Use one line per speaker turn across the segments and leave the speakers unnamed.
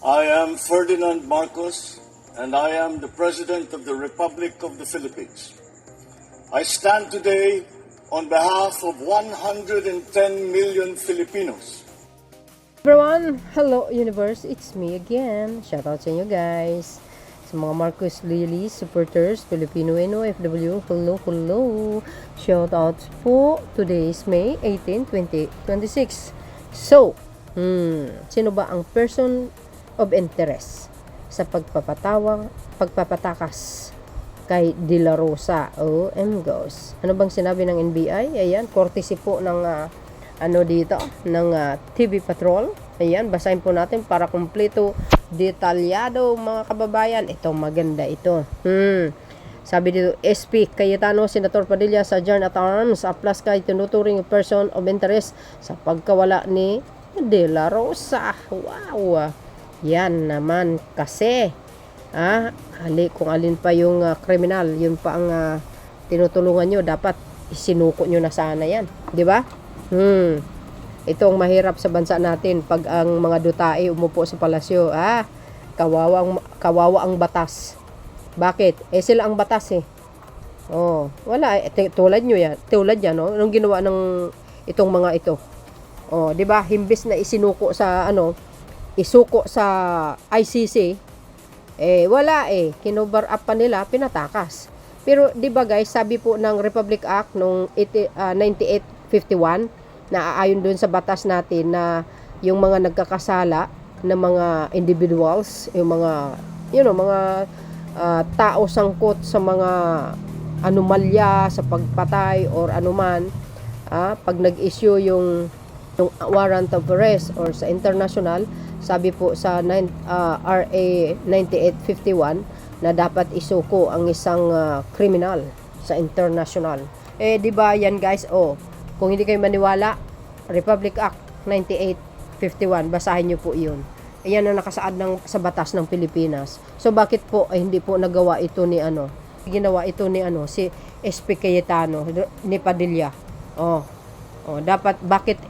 I am Ferdinand Marcos, and I am the President of the Republic of the Philippines. I stand today on behalf of 110 million Filipinos.
Everyone, hello universe, it's me again. Shoutout sa inyo guys. Sa mga Marcos Lily supporters, Filipino and OFW, hello. Shoutout po. Today is May 18, 2026. So, sino ba ang person of interest sa pagpapatakas kay De La Rosa? OMGos. Ano bang sinabi ng NBI? Ayan, courtesy po ng ng TV Patrol. Ayan, basahin po natin para kumpleto, detalyado mga kababayan. Ito, maganda ito. Sabi dito, SP Cayetano, Senator Padilla sa Sergeant at Arms, aplas kay tinuturing person of interest sa pagkawala ni De La Rosa. Wow! Yan naman kasi kung alin pa yung kriminal, yun pa ang tinutulungan nyo, dapat isinuko nyo na sana yan, di ba? Ito ang mahirap sa bansa natin pag ang mga dutae umupo sa palasyo. Kawawa ang batas. Bakit? Sila ang batas wala tulad nyo yan. Tulad yan, anong ginawa ng itong mga ito? Di ba? Himbis na isuko sa ICC, wala kinover up pa nila, pinatakas. Pero di ba guys, sabi po ng Republic Act nung 9851 na aayon doon sa batas natin na yung mga nagkakasala na mga individuals, yung mga tao sangkot sa mga anomalya sa pagpatay or anuman, pag nag-issue yung warrant of arrest or sa international, sabi po sa RA 9851 na dapat isuko ang isang kriminal sa international. Di ba yan guys? Kung hindi kayo maniwala, Republic Act 9851, basahin nyo po yun. Ayan ang nakasaad sa batas ng Pilipinas. So bakit po hindi po nagawa ito ni ginawa ito ni si SP Cayetano ni Padilla? Dapat bakit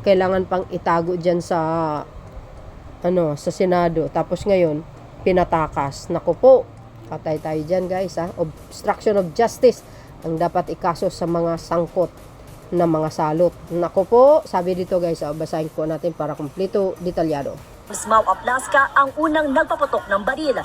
kailangan pang itago diyan sa sa Senado, tapos ngayon pinatakas. Naku po, patay tayo diyan guys. Obstruction of justice ang dapat ikaso sa mga sangkot na mga salot. Naku po, sabi dito guys, basahin ko natin para kumpleto, detalyado.
Mau Aplaska ang unang nagpaputok ng baril.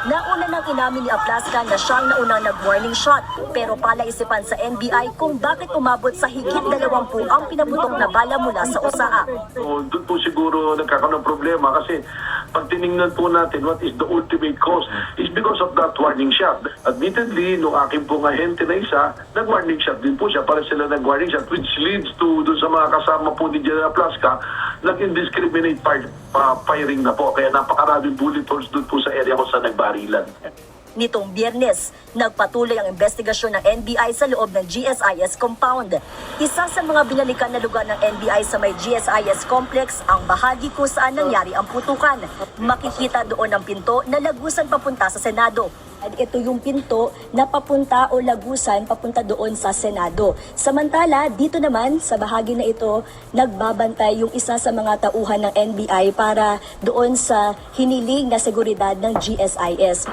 Nauna nang inamin ni Aplaska na siyang naunang nag-warning shot, pero palaisipan sa NBI kung bakit umabot sa higit 20 ang pinaputok na bala mula sa usaa.
Doon po siguro nagkakaroon ng problema kasi pag tinignan po natin what is the ultimate cause is because of that warning shot. Admittedly, nung aking pong ahente na isa, nag-warning shot din po siya, para sila nag-warning shot, which leads to doon sa mga kasama po ni General Aplaska, nag-indiscriminate firing na po. Kaya napakaraming bullet holes doon po sa area kung saan nagbarilan.
Nitong Biyernes, nagpatuloy ang investigasyon ng NBI sa loob ng GSIS compound. Isa sa mga binalikan na lugar ng NBI sa may GSIS complex ang bahagi kung saan nangyari ang putukan. Makikita doon ang pinto na lagusan papunta sa Senado. Ito yung pinto na papunta o lagusan papunta doon sa Senado. Samantala, dito naman sa bahagi na ito, nagbabantay yung isa sa mga tauhan ng NBI para doon sa hiniling na seguridad ng GSIS.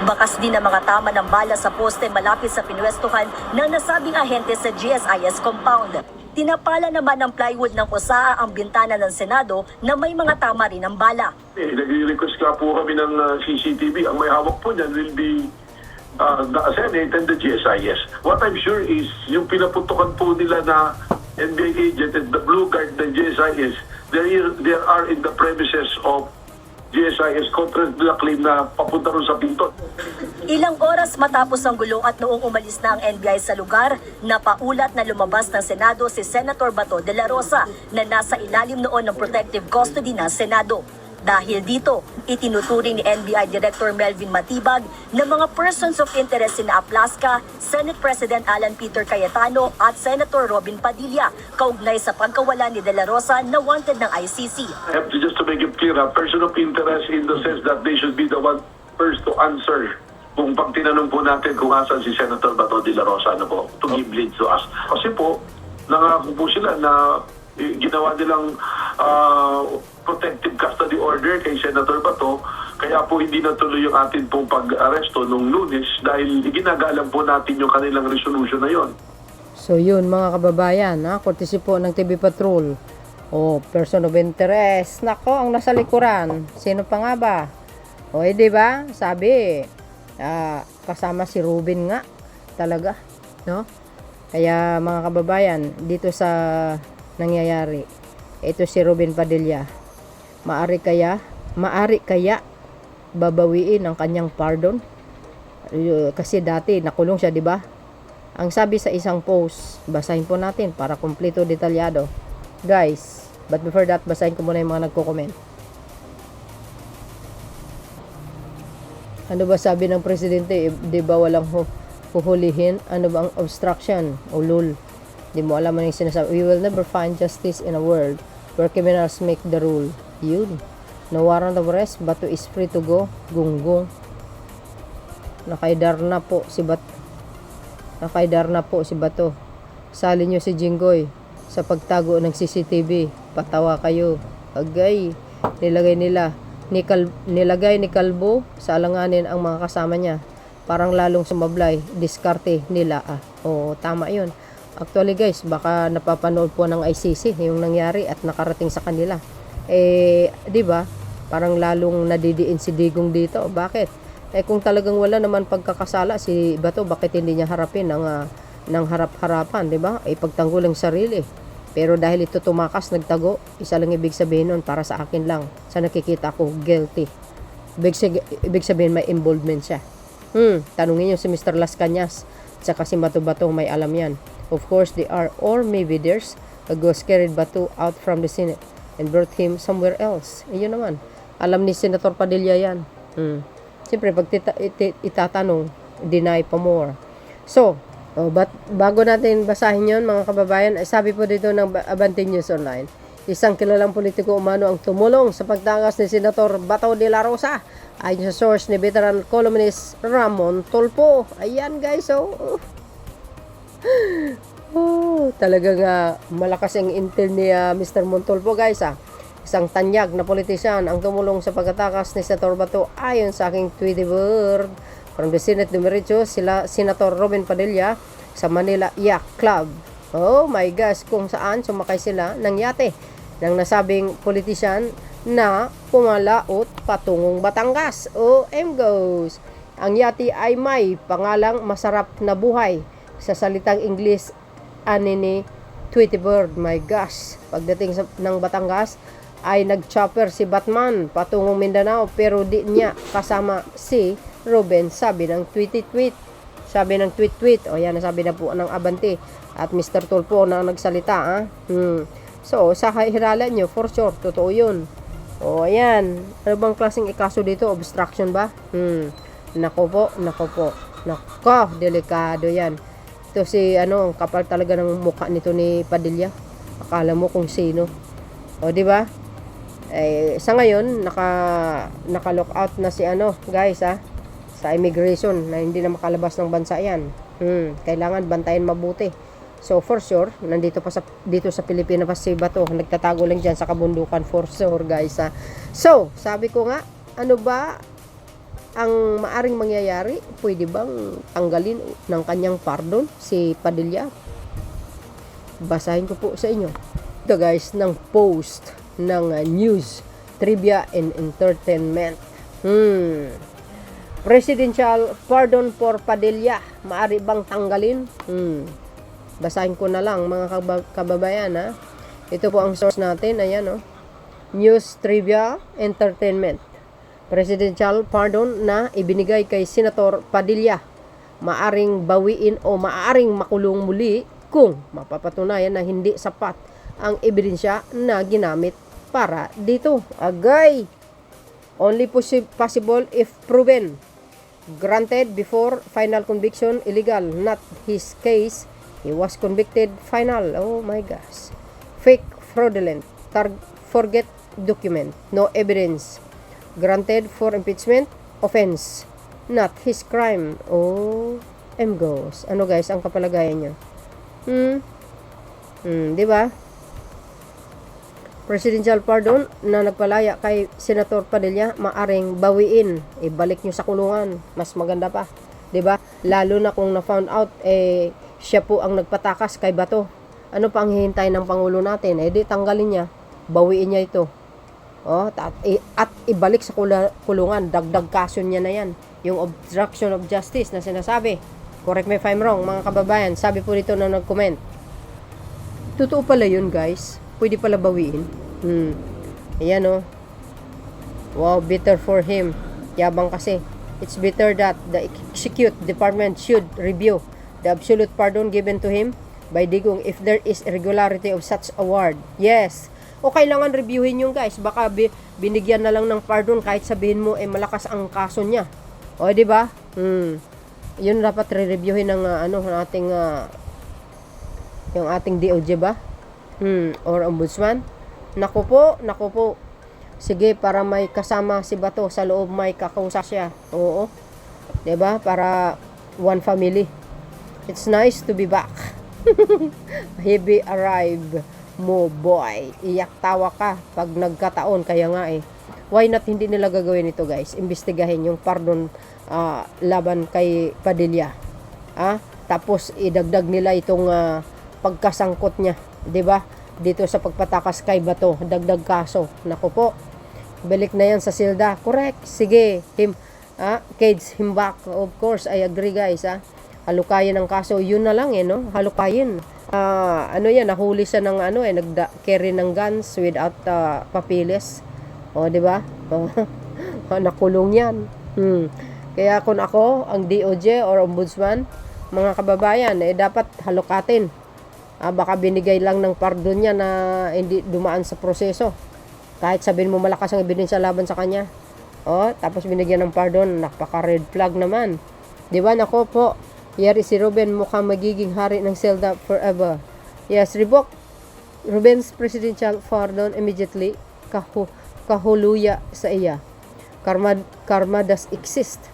Bakas din ang mga tama ng bala sa poste malapit sa pinwestuhan ng nasabing ahente sa GSIS compound. Tinapala naman ng plywood ng usaa ang bintana ng Senado na may mga tama rin ng bala.
Nag-request nga po kami ng CCTV. Ang may hawak po niyan will be the Senate and the GSIS. What I'm sure is yung pinaputukan po nila na NBI agent and the blue guard ng GSIS, they are in the premises of GSIS contrary to the claim na papunta ron sa pinto.
Ilang oras matapos ang gulo at noong umalis na ang NBI sa lugar, napaulat na lumabas ng Senado si Senator Bato de la Rosa na nasa ilalim noon ng protective custody ng Senado. Dahil dito, itinuturing ni NBI Director Melvin Matibag na mga persons of interest sina Aplaska, Senate President Alan Peter Cayetano at Senator Robin Padilla kaugnay sa pagkawala ni De La Rosa na wanted ng ICC.
I have to just to make it clear, a person of interest in the sense that they should be the one first to answer kung pag tinanong po natin kung asan si Senator Bato de la Rosa to give lead to us. Kasi po, nangako po sila na ginawa nilang protective custody unfair kay Senator Bato, kaya po hindi natuloy yung atin pong pag-aresto nung Lunes dahil ginagalang po natin yung kanilang resolution na yon.
So yun mga kababayan, courtesy po ng TV Patrol. O, person of interest. Nako, ang nasa likuran. Sino pa nga ba? O, di ba? Sabi, kasama si Ruben nga. Talaga, no? Kaya mga kababayan, dito sa nangyayari, ito si Ruben Padilla. Maari kaya babawiin ang kanyang pardon? Kasi dati nakulong siya, di ba? Ang sabi sa isang post, basahin po natin para kumpleto detalyado. Guys, but before that, basahin ko muna yung mga nagko-comment. Ano ba sabi ng presidente? Di ba walang huhulihin? Ano ba ang obstruction? O lul. Di mo alam ano yung sinasabi. We will never find justice in a world where criminals make the rule. Yun. No warrant of arrest, Bato is free to go. Gunggong. Nakaidar na po si Bato. Sali nyo si Jinggoy sa pagtago ng CCTV. Patawa kayo. Agay. Nilagay ni Kalbo sa alanganin ang mga kasama niya. Parang lalong sumablay. Diskarte nila. Oo, tama yun. Actually guys, baka napapanood po ng ICC yung nangyari at nakarating sa kanila. Di ba? Parang lalong nadidiin si Digong dito. Bakit? Kung talagang wala naman pagkakasala si Bato, bakit hindi niya harapin ng harap-harapan, di ba? Pagtanggol ang sarili. Pero dahil ito tumakas, nagtago, isa lang ibig sabihin nun, para sa akin lang. Sa nakikita ko, guilty. Ibig sabihin may involvement siya. Tanungin niyo si Mr. Las Cañas, saka si Bato may alam yan. Of course, they are, or maybe there's a ghost carried Bato out from the Senate and brought him somewhere else. Yun naman. Alam ni Senator Padilla yan. Siyempre, pag itatanong, deny pa more. So, bago natin basahin yon mga kababayan, sabi po dito ng Abante News Online, isang kilalang politiko umano ang tumulong sa pagtangas ni Senator Bato de la Rosa. Ayon sa source ni veteran columnist Ramon Tulfo. Ayan guys, talagang malakas ang intel ni Mr. Montulfo guys. Isang tanyag na politisyan ang tumulong sa pagkatakas ni Senator Bato ayon sa aking Tweety Bird. From the Senate Numericho, sila Senator Ruben Padilla sa Manila Yacht Club. Oh my gosh, kung saan sumakay sila ng yate ng nasabing politisyan na pumalaot patungong Batangas. Goes. Ang yate ay may pangalang Masarap na Buhay. Sa salitang English, ni Tweety Bird. My gosh, pagdating ng Batangas, ay nag-chopper si Batman patungong Mindanao pero di niya kasama si Ruben, sabi ng tweet. Sabi ng tweet. O yan, nasabi na po ng Abante. At Mr. Tulfo na nagsalita. So, sa hirala nyo, for sure, totoo yun. O ayan. Ano bang klaseng ikaso dito? Obstruction ba? Nako po. Nako, delikado yan. Ito si, ang kapal talaga ng mukha nito ni Padilla. Akala mo kung sino. O, di ba? Sa ngayon, naka-lockout na si guys, sa immigration na hindi na makalabas ng bansa yan. Kailangan bantayan mabuti. So for sure, dito sa Pilipinas pa si Bato, nagtatago lang diyan sa kabundukan for sure guys. So, sabi ko nga, ano ba ang maaring mangyayari? Pwede bang tanggalin ng kanyang pardon si Padilla? Basahin ko po sa inyo. Ito guys, ng post ng news, trivia and entertainment. Presidential pardon for Padilla, maaari bang tanggalin? Basahin ko na lang mga kababayan. Ito po ang source natin, ayan News, Trivia, Entertainment. Presidential pardon na ibinigay kay Senator Padilla, maaring bawiin o maaring makulong muli kung mapapatunayan na hindi sapat ang ebidensya na ginamit para dito. Agay! Only possible if proven. Granted before final conviction illegal. Not his case. He was convicted final. Oh my gosh. Fake, fraudulent. Forget document. No evidence. Granted for impeachment offense. Not his crime. Goes. Ano guys ang kapalagayan niya? Di ba? presidential pardon na nagpalaya kay Senator Padilla, maaring bawiin, ibalik nyo sa kulungan. Mas maganda pa, 'di ba? Lalo na kung na-found out siya po ang nagpatakas kay Bato. Ano pa ang hihintay ng pangulo natin? Di tanggalin niya, bawiin niya ito. At ibalik sa kulungan, dagdag kaso niya na 'yan. Yung obstruction of justice na sinasabi. Correct me if I'm wrong, mga kababayan. Sabi po dito na nag-comment. Totoo pala 'yun, guys. Pwede pala bawiin. Ayan Wow, bitter for him. Yabang kasi. It's bitter that the execute department should review the absolute pardon given to him by Digong if there is irregularity of such award. Yes. O kailangan reviewin yung guys. Baka binigyan na lang ng pardon kahit sabihin mo malakas ang kaso niya. O, di ba? Yun dapat re-reviewin ng ating yung ating DOJ ba? Or ombudsman. Naku po. Sige, para may kasama si Bato sa loob, may kakausa siya. Oo. 'Di ba? Para one family. It's nice to be back. Heavy arrive mo, boy. Iyak tawa ka pag nagkataon, kaya nga Why not hindi nila gagawin ito, guys? Imbestigahin yung pardon laban kay Padilla. Tapos idagdag nila itong pagkasangkot niya, 'di ba? Dito sa pagpatakas kay Bato, dagdag kaso. Naku po. Balik na 'yan sa silda. Correct. Sige, cage him back. Of course, I agree, guys, Halukayin ang kaso. Yun na lang halukayin. Nahuli siya ng nag-carry ng guns without papilis. O, 'di ba? Nakulong 'yan. Kaya kung ako ang DOJ or ombudsman, mga kababayan, dapat halukatin. Baka binigay lang ng pardon niya na hindi dumaan sa proseso. Kahit sabihin mo malakas ang ebidensya laban sa kanya. Tapos binigyan ng pardon, napaka-red flag naman. 'Di ba? Nako po. Yari si Ruben mukhang magiging hari ng selda forever. Yes, revoke Ruben's presidential pardon immediately. Kahuluya sa iya. Karma does exist.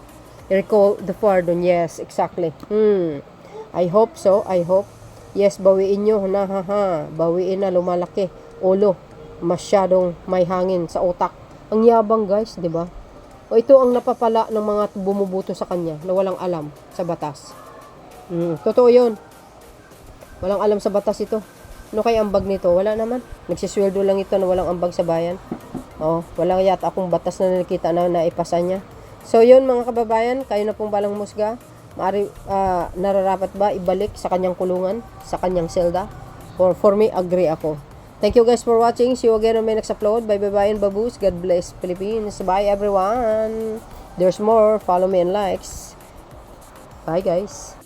Recall the pardon. Yes, exactly. I hope so. I hope. Yes, bawiin nyo na, bawiin na, lumalaki. Ulo, masyadong may hangin sa utak. Ang yabang, guys, di ba? O ito ang napapala ng mga bumubuto sa kanya na walang alam sa batas. Totoo yun. Walang alam sa batas ito. Ano kaya ambag nito? Wala naman. Nagsisweldo lang ito na walang ambag sa bayan. Walang yata akong batas na nakita na naipasa niya. So yun, mga kababayan, kayo na pong balang musga. Nararapat ba ibalik sa kanyang kulungan, sa kanyang selda? For me, agree ako. Thank you guys for watching. See you again on my next upload. Bye bye and baboos. God bless Philippines. Bye everyone. There's more. Follow me and likes. Bye guys.